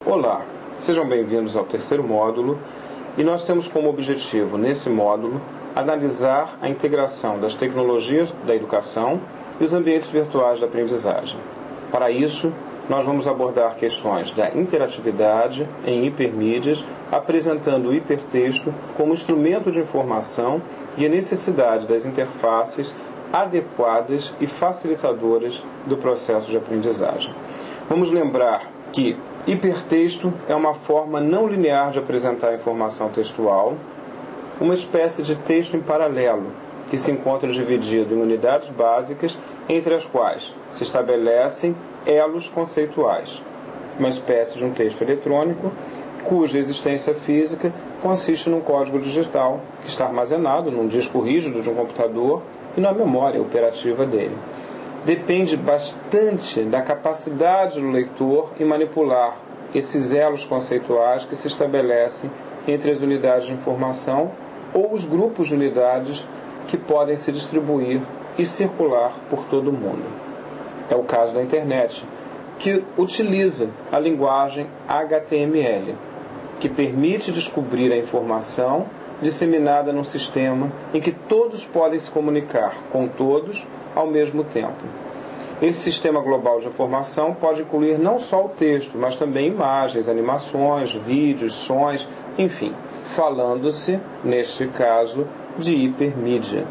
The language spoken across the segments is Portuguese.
Olá, sejam bem-vindos ao terceiro módulo e nós temos como objetivo, nesse módulo, analisar a integração das tecnologias da educação e os ambientes virtuais da aprendizagem. Para isso, nós vamos abordar questões da interatividade em hipermídias, apresentando o hipertexto como instrumento de informação e a necessidade das interfaces adequadas e facilitadoras do processo de aprendizagem. Vamos lembrar que hipertexto é uma forma não linear de apresentar informação textual, uma espécie de texto em paralelo, que se encontra dividido em unidades básicas, entre as quais se estabelecem elos conceituais. Uma espécie de um texto eletrônico, cuja existência física consiste num código digital, que está armazenado num disco rígido de um computador e na memória operativa dele. Depende bastante da capacidade do leitor em manipular esses elos conceituais que se estabelecem entre as unidades de informação ou os grupos de unidades que podem se distribuir e circular por todo o mundo. É o caso da internet, que utiliza a linguagem HTML, que permite descobrir a informação disseminada num sistema em que todos podem se comunicar com todos ao mesmo tempo. Esse sistema global de informação pode incluir não só o texto, mas também imagens, animações, vídeos, sons, enfim, falando-se, neste caso, de hipermídia.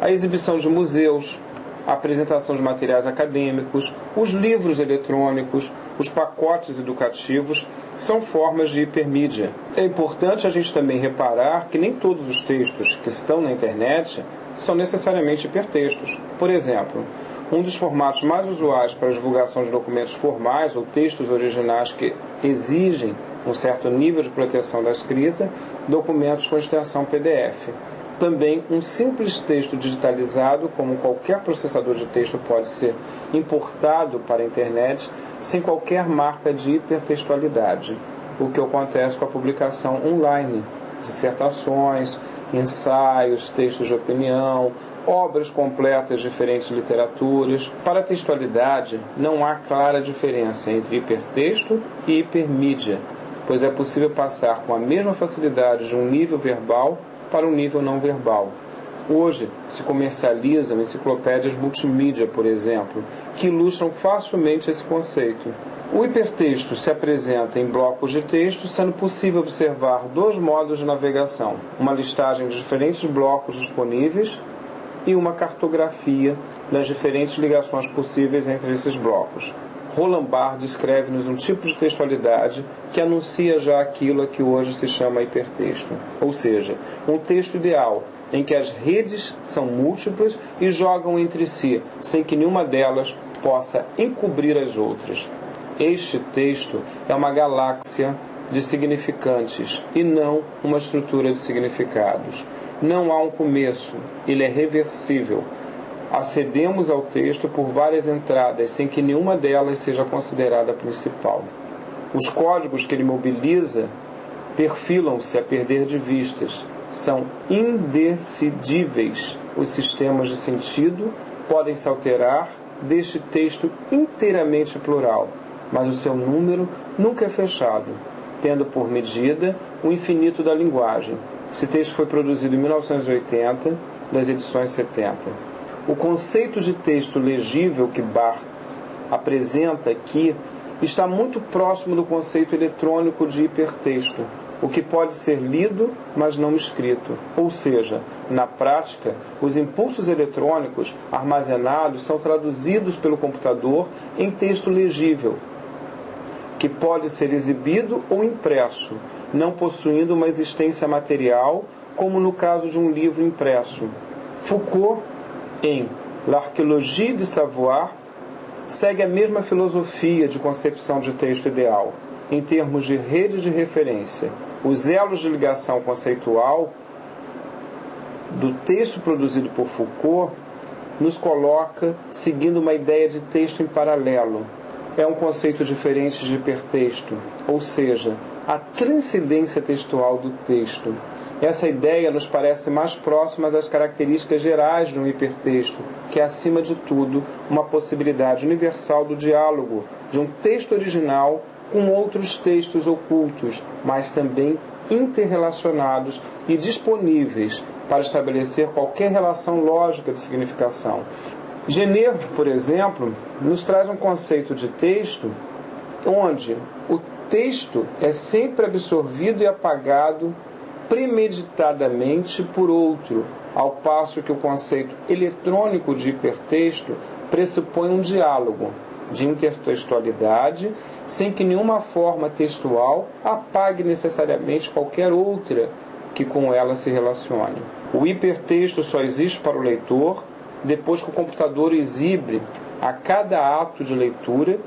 A exibição de museus, a apresentação de materiais acadêmicos, os livros eletrônicos, os pacotes educativos são formas de hipermídia. É importante a gente também reparar que nem todos os textos que estão na internet são necessariamente hipertextos. Por exemplo, um dos formatos mais usuais para a divulgação de documentos formais ou textos originais que exigem um certo nível de proteção da escrita, documentos com extensão PDF. Também um simples texto digitalizado, como qualquer processador de texto pode ser importado para a internet, sem qualquer marca de hipertextualidade, o que acontece com a publicação online, dissertações, ensaios, textos de opinião, obras completas de diferentes literaturas. Para a textualidade, não há clara diferença entre hipertexto e hipermídia, pois é possível passar com a mesma facilidade de um nível verbal para um nível não verbal. Hoje se comercializam enciclopédias multimídia, por exemplo, que ilustram facilmente esse conceito. O hipertexto se apresenta em blocos de texto, sendo possível observar dois modos de navegação: uma listagem de diferentes blocos disponíveis e uma cartografia das diferentes ligações possíveis entre esses blocos. Roland Barthes descreve-nos um tipo de textualidade que anuncia já aquilo a que hoje se chama hipertexto, ou seja, um texto ideal em que as redes são múltiplas e jogam entre si, sem que nenhuma delas possa encobrir as outras. Este texto é uma galáxia de significantes e não uma estrutura de significados. Não há um começo, ele é reversível. Acedemos ao texto por várias entradas, sem que nenhuma delas seja considerada a principal. Os códigos que ele mobiliza perfilam-se a perder de vistas. São indecidíveis. Os sistemas de sentido podem se alterar deste texto inteiramente plural, mas o seu número nunca é fechado, tendo por medida o infinito da linguagem. Esse texto foi produzido em 1980, das edições 70. O conceito de texto legível que Barthes apresenta aqui está muito próximo do conceito eletrônico de hipertexto, o que pode ser lido, mas não escrito. Ou seja, na prática, os impulsos eletrônicos armazenados são traduzidos pelo computador em texto legível, que pode ser exibido ou impresso, não possuindo uma existência material, como no caso de um livro impresso. Foucault, em L'Archéologie du Savoir, segue a mesma filosofia de concepção de texto ideal, em termos de rede de referência. Os elos de ligação conceitual do texto produzido por Foucault nos coloca seguindo uma ideia de texto em paralelo. É um conceito diferente de hipertexto, ou seja, a transcendência textual do texto. Essa ideia nos parece mais próxima das características gerais de um hipertexto, que é, acima de tudo, uma possibilidade universal do diálogo, de um texto original com outros textos ocultos, mas também interrelacionados e disponíveis para estabelecer qualquer relação lógica de significação. Genê, por exemplo, nos traz um conceito de texto onde o texto é sempre absorvido e apagado premeditadamente por outro, ao passo que o conceito eletrônico de hipertexto pressupõe um diálogo de intertextualidade, sem que nenhuma forma textual apague necessariamente qualquer outra que com ela se relacione. O hipertexto só existe para o leitor depois que o computador exibe a cada ato de leitura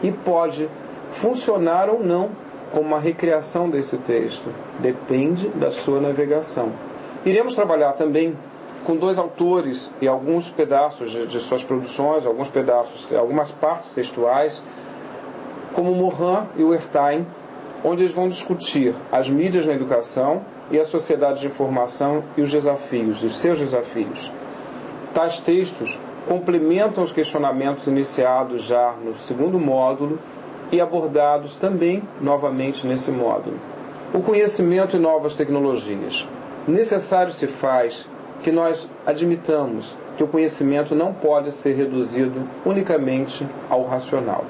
e pode funcionar ou não como uma recriação desse texto. Depende da sua navegação. Iremos trabalhar também com dois autores e alguns pedaços de suas produções, algumas partes textuais, como Morin e Wertheim, onde eles vão discutir as mídias na educação e a sociedade de informação e os seus desafios. Tais textos complementam os questionamentos iniciados já no segundo módulo e abordados também novamente nesse módulo. O conhecimento e novas tecnologias. Necessário se faz que nós admitamos que o conhecimento não pode ser reduzido unicamente ao racional.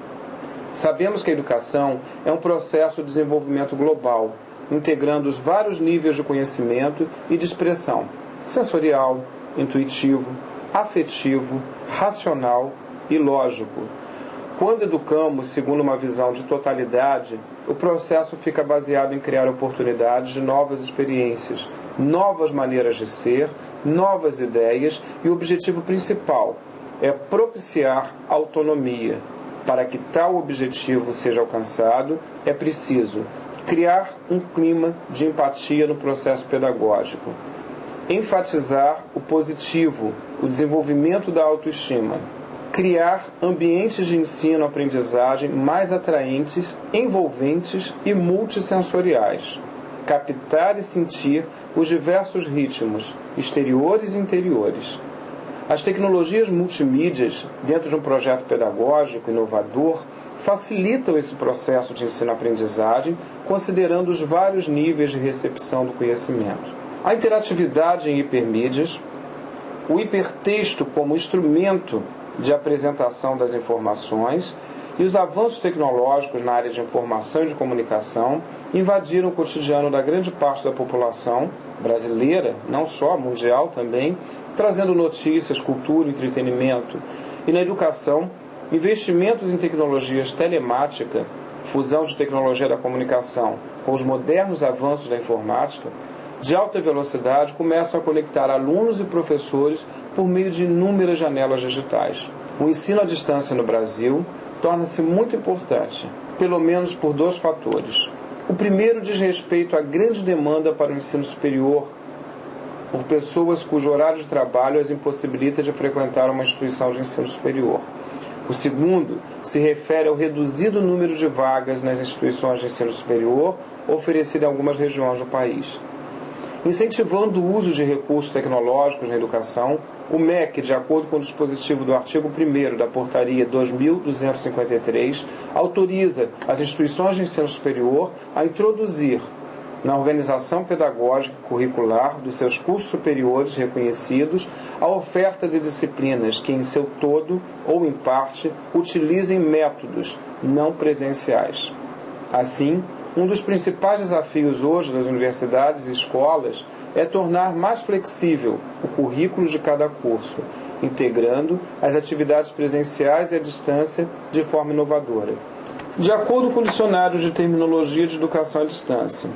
Sabemos que a educação é um processo de desenvolvimento global, integrando os vários níveis de conhecimento e de expressão: sensorial, intuitivo, afetivo, racional e lógico. Quando educamos segundo uma visão de totalidade, o processo fica baseado em criar oportunidades de novas experiências, novas maneiras de ser, novas ideias, e o objetivo principal é propiciar autonomia. Para que tal objetivo seja alcançado, é preciso criar um clima de empatia no processo pedagógico, enfatizar o positivo, o desenvolvimento da autoestima, criar ambientes de ensino-aprendizagem mais atraentes, envolventes e multissensoriais, captar e sentir os diversos ritmos, exteriores e interiores. As tecnologias multimídias, dentro de um projeto pedagógico inovador, facilitam esse processo de ensino-aprendizagem, considerando os vários níveis de recepção do conhecimento. A interatividade em hipermídias, o hipertexto como instrumento de apresentação das informações e os avanços tecnológicos na área de informação e de comunicação invadiram o cotidiano da grande parte da população brasileira, não só, mundial também, trazendo notícias, cultura, entretenimento. E na educação, investimentos em tecnologias telemática, fusão de tecnologia da comunicação com os modernos avanços da informática, de alta velocidade, começam a conectar alunos e professores por meio de inúmeras janelas digitais. O ensino à distância no Brasil torna-se muito importante, pelo menos por dois fatores. O primeiro diz respeito à grande demanda para o ensino superior por pessoas cujo horário de trabalho as impossibilita de frequentar uma instituição de ensino superior. O segundo se refere ao reduzido número de vagas nas instituições de ensino superior oferecidas em algumas regiões do país. Incentivando o uso de recursos tecnológicos na educação, o MEC, de acordo com o dispositivo do artigo 1º da Portaria 2253, autoriza as instituições de ensino superior a introduzir na organização pedagógica curricular dos seus cursos superiores reconhecidos a oferta de disciplinas que, em seu todo ou em parte, utilizem métodos não presenciais. Assim, um dos principais desafios hoje das universidades e escolas é tornar mais flexível o currículo de cada curso, integrando as atividades presenciais e à distância de forma inovadora. De acordo com o Dicionário de Terminologia de Educação à Distância,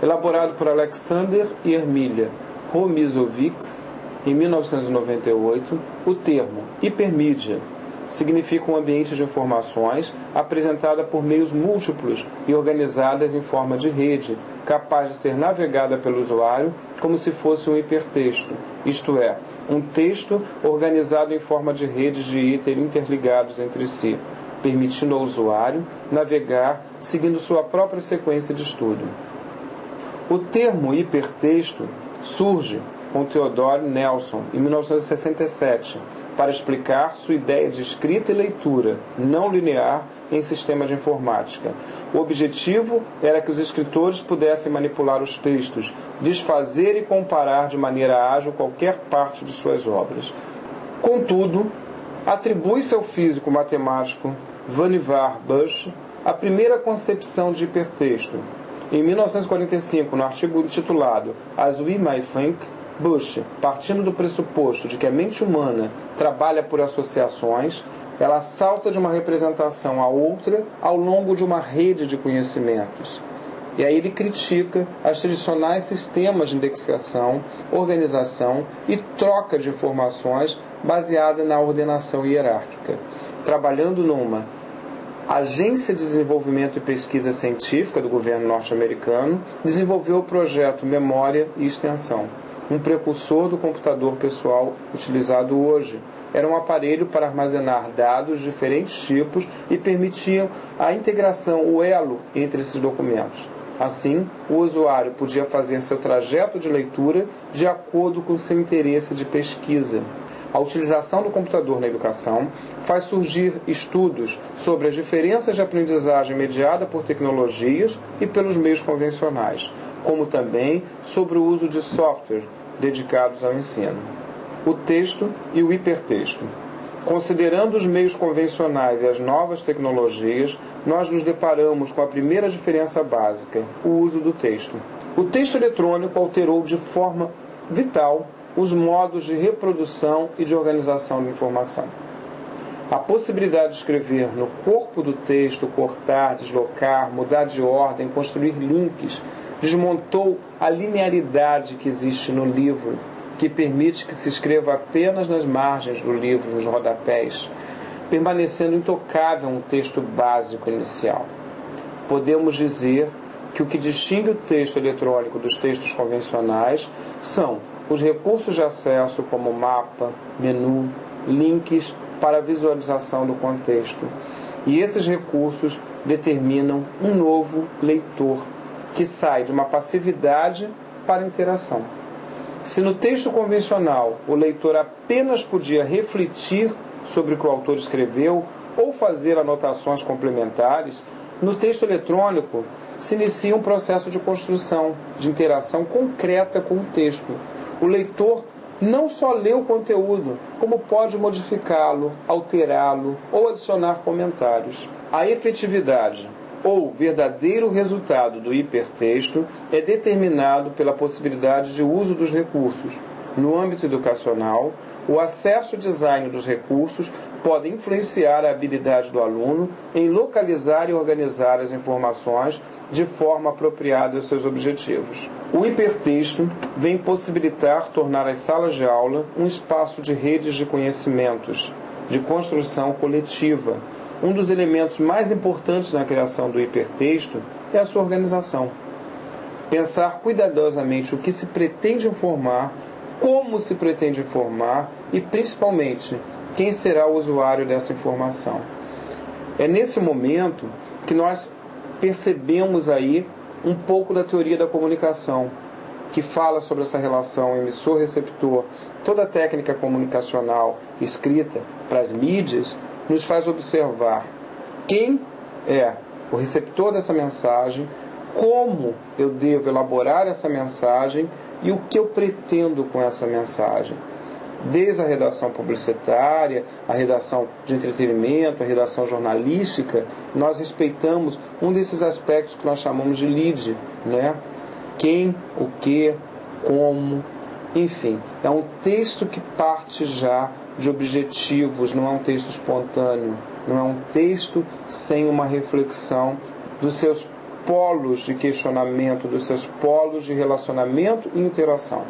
elaborado por Alexander e Ermilia Romizovics, em 1998, o termo hipermídia significa um ambiente de informações apresentada por meios múltiplos e organizadas em forma de rede, capaz de ser navegada pelo usuário como se fosse um hipertexto, isto é, um texto organizado em forma de redes de íter interligados entre si, permitindo ao usuário navegar seguindo sua própria sequência de estudo. O termo hipertexto surge com Theodore Nelson, em 1967, para explicar sua ideia de escrita e leitura não linear em sistema de informática. O objetivo era que os escritores pudessem manipular os textos, desfazer e comparar de maneira ágil qualquer parte de suas obras. Contudo, atribui-se ao físico matemático Vannevar Bush a primeira concepção de hipertexto. Em 1945, no artigo intitulado As We May Think, Bush, partindo do pressuposto de que a mente humana trabalha por associações, ela salta de uma representação a outra ao longo de uma rede de conhecimentos. E aí ele critica as tradicionais sistemas de indexação, organização e troca de informações baseada na ordenação hierárquica. Trabalhando numa Agência de Desenvolvimento e Pesquisa Científica do governo norte-americano, desenvolveu o projeto Memória e Extensão, um precursor do computador pessoal utilizado hoje. Era um aparelho para armazenar dados de diferentes tipos e permitiam a integração, o elo entre esses documentos. Assim, o usuário podia fazer seu trajeto de leitura de acordo com seu interesse de pesquisa. A utilização do computador na educação faz surgir estudos sobre as diferenças de aprendizagem mediada por tecnologias e pelos meios convencionais, como também sobre o uso de software dedicados ao ensino. O texto e o hipertexto. Considerando os meios convencionais e as novas tecnologias, nós nos deparamos com a primeira diferença básica, o uso do texto. O texto eletrônico alterou de forma vital os modos de reprodução e de organização de informação. A possibilidade de escrever no corpo do texto, cortar, deslocar, mudar de ordem, construir links, desmontou a linearidade que existe no livro, que permite que se escreva apenas nas margens do livro, nos rodapés, permanecendo intocável um texto básico inicial. Podemos dizer que o que distingue o texto eletrônico dos textos convencionais são os recursos de acesso como mapa, menu, links para a visualização do contexto. E esses recursos determinam um novo leitor, que sai de uma passividade para a interação. Se no texto convencional o leitor apenas podia refletir sobre o que o autor escreveu ou fazer anotações complementares, no texto eletrônico se inicia um processo de construção, de interação concreta com o texto. O leitor não só lê o conteúdo, como pode modificá-lo, alterá-lo ou adicionar comentários. A efetividade ou verdadeiro resultado do hipertexto é determinado pela possibilidade de uso dos recursos. No âmbito educacional, o acesso e design dos recursos pode influenciar a habilidade do aluno em localizar e organizar as informações de forma apropriada aos seus objetivos. O hipertexto vem possibilitar tornar as salas de aula um espaço de redes de conhecimentos, de construção coletiva. Um dos elementos mais importantes na criação do hipertexto é a sua organização. Pensar cuidadosamente o que se pretende informar, como se pretende informar e, principalmente, quem será o usuário dessa informação. É nesse momento que nós percebemos aí um pouco da teoria da comunicação, que fala sobre essa relação emissor-receptor. Toda a técnica comunicacional escrita para as mídias nos faz observar quem é o receptor dessa mensagem, como eu devo elaborar essa mensagem e o que eu pretendo com essa mensagem. Desde a redação publicitária, a redação de entretenimento, a redação jornalística, nós respeitamos um desses aspectos que nós chamamos de lead, né? Quem, o que, como, enfim. É um texto que parte já de objetivos, não é um texto espontâneo, não é um texto sem uma reflexão dos seus polos de questionamento, dos seus polos de relacionamento e interação.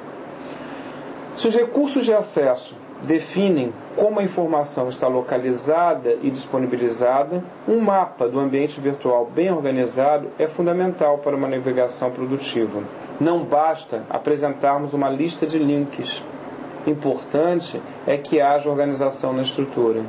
Se os recursos de acesso definem como a informação está localizada e disponibilizada, um mapa do ambiente virtual bem organizado é fundamental para uma navegação produtiva. Não basta apresentarmos uma lista de links. Importante é que haja organização na estrutura.